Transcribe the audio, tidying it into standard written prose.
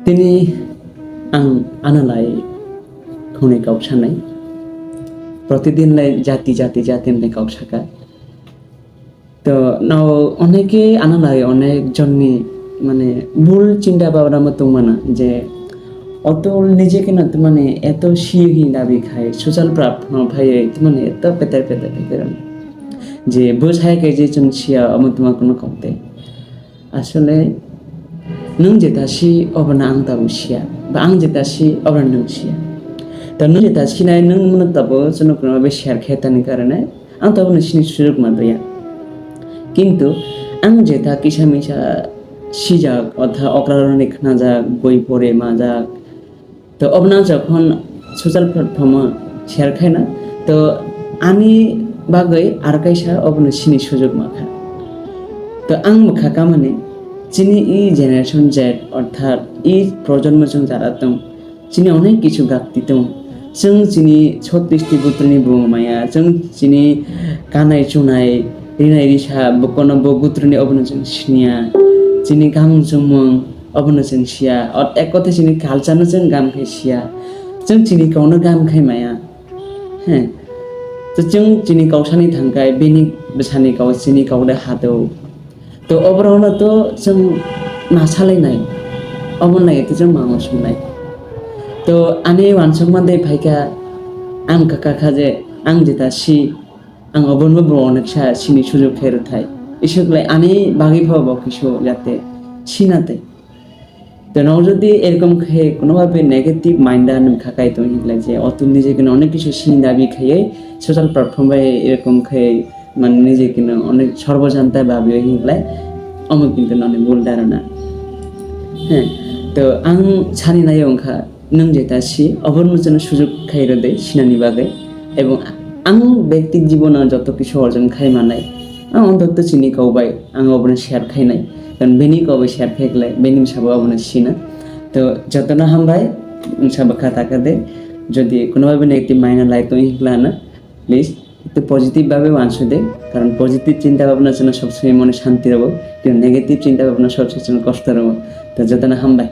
Tini ang analai khone kausha nai. প্রতিদিন জাতি জাতি জাতি কাউসাকা তো নাও অনেকে আনা লাগে অনেকজনই মানে ভুল চিন্তা ভাবনা মতো মানা যে অত নিজেকে না মানে এত শিহি দাবি খায় সোশ্যাল প্ল্যাটফর্ম ভাই মানে এত পেতার পেতার পেতার যে বোঝায় কে যে জন শিয়া আমার তোমার কোনো কমতে আসলে নং যেতাসি অবনা আং তাবু শিয়া বা আং যেতাসি অবনা নং শিয়া dan nung jeta sinai nung menurut tabo seno kuna be share khetani karane ang tabo sini sujog madaya কিন্তু ang jeta kisamisha sijak অথা অকারণে খানা যাক বই পড়ে মাজাক তো অবনা যখন সোশ্যাল প্ল্যাটফর্মে শেয়ার খায় না তো আমি বাগৈ আর কাইসা অবনা সিনি সুযোগ মাখা তো আং মাখা কামানে চিনি ই জেনারেশন জেড অর্থাৎ ই প্রজন্মজন যারা দं চিনি অনেক কিছু গাপ্তি দं जों चिनि 36 बुत्रनि बुमाया जों चिनि गानाय जुनाय रिनाय रिसा बकन बगुत्रनि अबन जों सिनिया चिनि गाम जुमं अबन जों सिया एक कथा चिनि कालचार जों गाम खायसिया जों चिनि गावनो गाम खाय माया हे तो जों चिनि गावसानि थांगाय बेनि बेसानि गाव चिनि गावदे हादौ तो अबरावनो तो जों नासालायनाय अबन नायते जों मांग संनाय तो आने वानसंग मादे फाइका आं काका जे आं जेता सि आं अबनबो ब्रनक्सा सिनि सुजुग खेरथाय इसोरलाय आने बागै भाव किसो जाते सिनाते तो नाव যদি এরকম খে কোনোভাবে নেগেটিভ মাইন্ডা নম খাকাই তো হিলা যে অতুল নিজে কেন অনেক কিছু সিন দাবি খাইয়ে সোশ্যাল প্ল্যাটফর্মে এরকম খে মানে নিজে কেন অনেক সর্বজান্তা ভাবে হিলাই অমন কিন্তু অনেক ভুল ধারণা হ্যাঁ তো আং ছানি নাই অংখা नों जेतासि अबन मोजन सुजुग खाइरदे सिनानि बागै एबं आं व्यक्तिक जीवनाव जत किछु अर्जन खाइमानाय आं अन्तत चिनि गावबाय आं अबन शेयार खाइनाय कारण बेनि गावबाय शेयार खाइगलाय बेनि साबो अबन सिना तो जतना हामबाय साबो खाताका दे যদি কোনোভাবে নেগেটিভ মাইনা লাই তো ইহলানা প্লিজ একটু পজিটিভ ভাবে আনসো দে কারণ পজিটিভ চিন্তা ভাবনার জন্য সবসময় মনে শান্তি রব কিন্তু নেগেটিভ চিন্তা ভাবনা সবসময় কষ্ট রব তো যতনা হামবাই